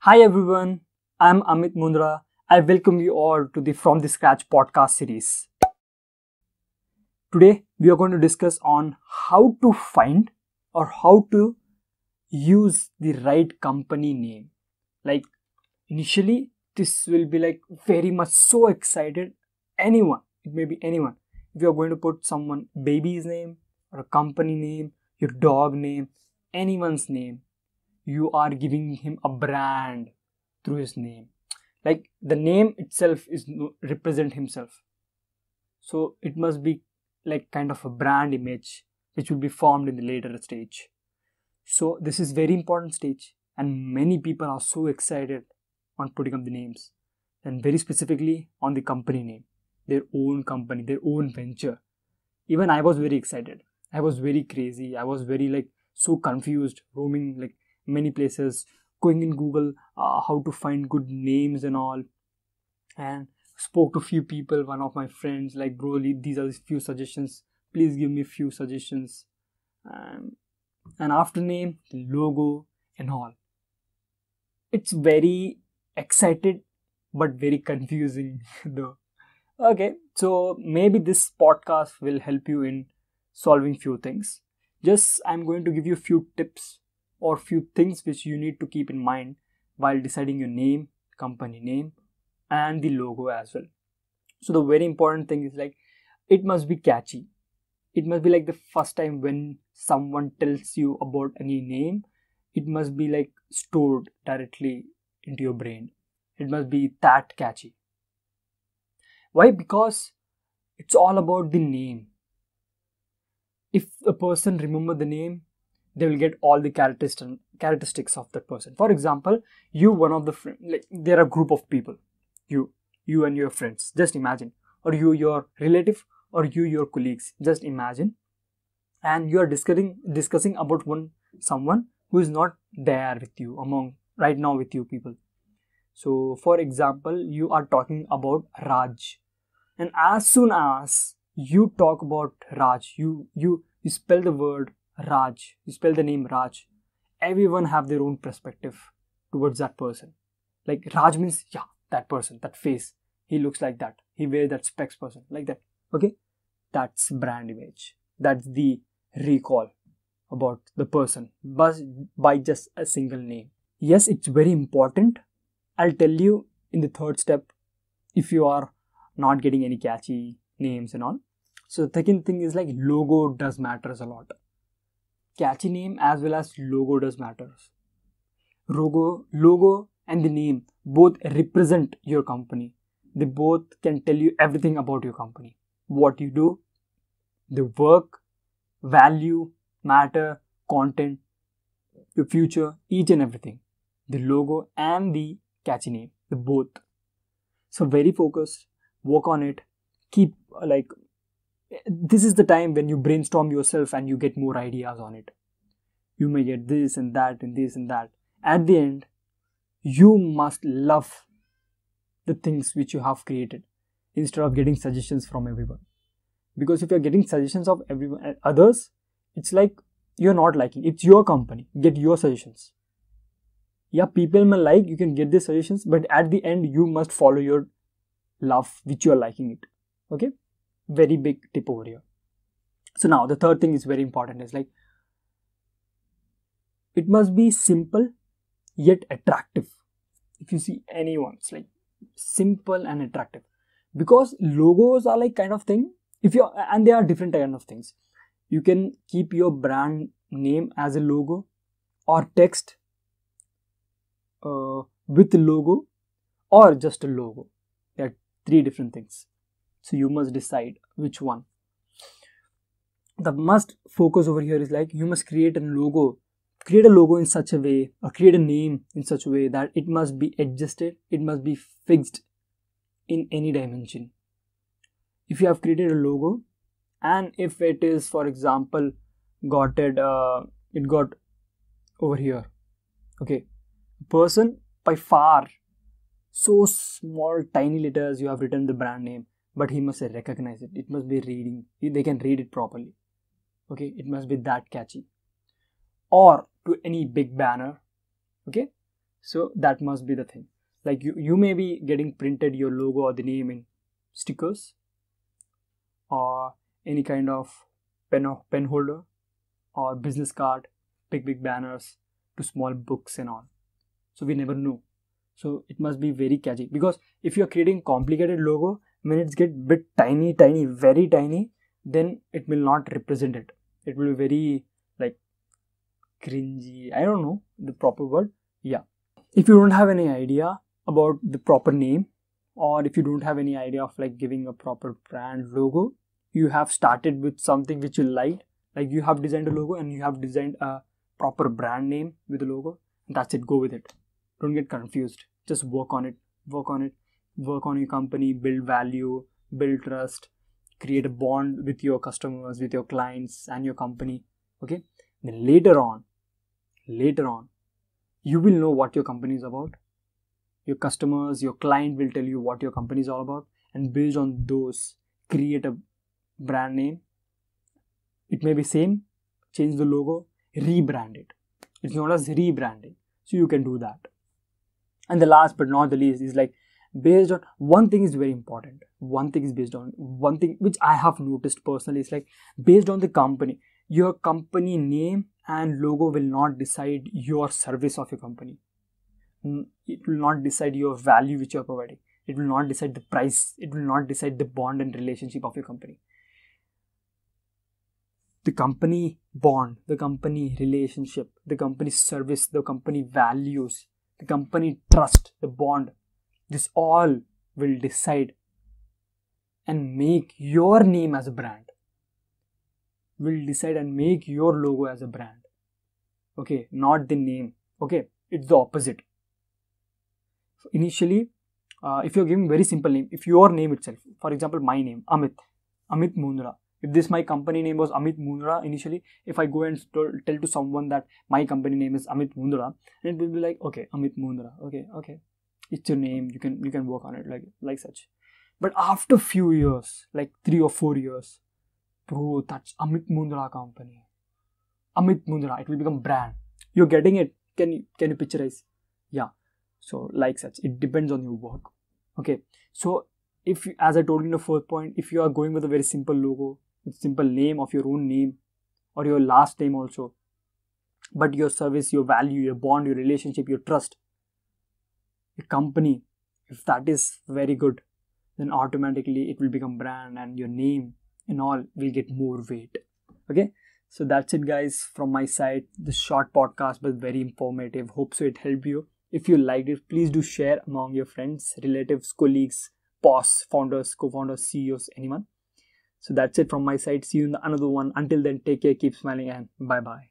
Hi everyone, I'm Amit Mundada. I welcome you all to the From the Scratch podcast series. Today we are going to discuss on how to find or how to use the right company name. Like initially this will be like very much so excited. Anyone, it may be anyone. If you are going to put someone baby's name or a company name, your dog name, anyone's name, you are giving him a brand through his name. Like the name itself is represent himself, so it must be like kind of a brand image which will be formed in the later stage. So this is very important stage, and many people are so excited on putting up the names, and very specifically on the company name, their own company, their own venture. Even I was very excited, I was very crazy, I was very like so confused, roaming like many places, going in Google, how to find good names and all, and spoke to few people, one of my friends, like, bro, these are the few suggestions, please give me few suggestions. um, and after name, the logo and all, it's very excited but very confusing though. Okay, so maybe this podcast will help you in solving few things. Just I'm going to give you few tips or few things which you need to keep in mind while deciding your name, company name, and the logo as well. So the very important thing is like it must be catchy. It must be like the first time when someone tells you about any name, it must be like stored directly into your brain. It must be that catchy. Why? Because it's all about the name. If a person remember the name, they will get all the characteristics of that person. For example, you one of the like there are a group of people, you you and your friends, just imagine, or you your relative, or you your colleagues, just imagine, and you are discussing about someone who is not there with you among right now with you people. So for example, you are talking about Raj, and as soon as you talk about Raj, you spell the word Raj, you spell the name Raj, everyone have their own perspective towards that person. Like Raj means, yeah, that person, that face, he looks like that, he wears that specs person, like that. Okay, that's brand image. That's the recall about the person, but by just a single name. Yes, it's very important. I'll tell you in the third step if you are not getting any catchy names and all. So the second thing is like logo does matters a lot. Catchy name as well as logo does matters. Logo and the name both represent your company. They both can tell you everything about your company. What you do, the work, value, matter, content, your future, each and everything. The logo and the catchy name, the both. So very focused, work on it, keep like this is the time when you brainstorm yourself and you get more ideas on it. You may get this and that and this and that. At the end, you must love the things which you have created instead of getting suggestions from everyone. Because if you're getting suggestions of everyone others, it's like you're not liking. It's your company. Get your suggestions. Yeah, people may like, you can get the suggestions, but at the end you must follow your love which you are liking it. Okay, very big tip over here. So now the third thing is very important, is like it must be simple yet attractive. If you see anyone's like simple and attractive, because logos are like kind of thing, if you and they are different kind of things. You can keep your brand name as a logo or text with logo or just a logo. There are three different things, so you must decide which one. The must focus over here is like you must create a logo in such a way, or create a name in such a way that it must be adjusted, it must be fixed in any dimension. If you have created a logo, and if it is, for example, it got over here, okay, person by far, so small tiny letters you have written the brand name, but he must recognize it. It must be reading, they can read it properly. Okay, it must be that catchy. Or to any big banner, okay, So that must be the thing. Like you may be getting printed your logo or the name in stickers or any kind of pen holder or business card, big banners to small books and all. So we never know. So it must be very catchy, because if you are creating complicated logo, when it's get bit tiny, very tiny, then it will not represent it. It will be very like cringy. I don't know the proper word. Yeah. If you don't have any idea about the proper name, or if you don't have any idea of like giving a proper brand logo, you have started with something which you liked, like you have designed a logo and you have designed a proper brand name with the logo, and that's it. Go with it. Don't get confused. Just work on it. Work on your company, build value, build trust, create a bond with your customers, with your clients and your company. Okay. Then later on, you will know what your company is about. Your customers, your client will tell you what your company is all about, and based on those, create a brand name. It may be same, change the logo, rebrand it. It's known as rebranding. So you can do that. And the last but not the least is like, based on one thing is very important. One thing which I have noticed personally is like, based on the company, your company name and logo will not decide your service of your company. It will not decide your value which you are providing. It will not decide the price. It will not decide the bond and relationship of your company. The company bond, the company relationship, the company service, the company values, the company trust, the bond, this all will decide and make your name as a brand. Will decide and make your logo as a brand. Okay, not the name. Okay, it's the opposite. So initially, if you're giving very simple name, if your name itself, for example, my name, Amit Mundada. If this my company name was Amit Mundada initially, if I go and tell to someone that my company name is Amit Mundada, it will be like, okay, Amit Mundada, okay, it's your name, you can work on it like such. But after few years, like 3 or 4 years, bro, that's Amit Mundada company. Amit Mundada, it will become brand. You're getting it? Can you picturize? Yeah. So like such, it depends on your work. Okay. So if, as I told you in the fourth point, if you are going with a very simple logo, with simple name of your own name or your last name also, but your service, your value, your bond, your relationship, your trust, your company, if that is very good, then automatically it will become brand, and your name and all will get more weight. Okay. So that's it, guys, from my side. This short podcast was very informative. Hope so it helped you. If you liked it, please do share among your friends, relatives, colleagues, boss, founders, co-founders, CEOs, anyone. So that's it from my side. See you in another one. Until then, take care, keep smiling, and bye-bye.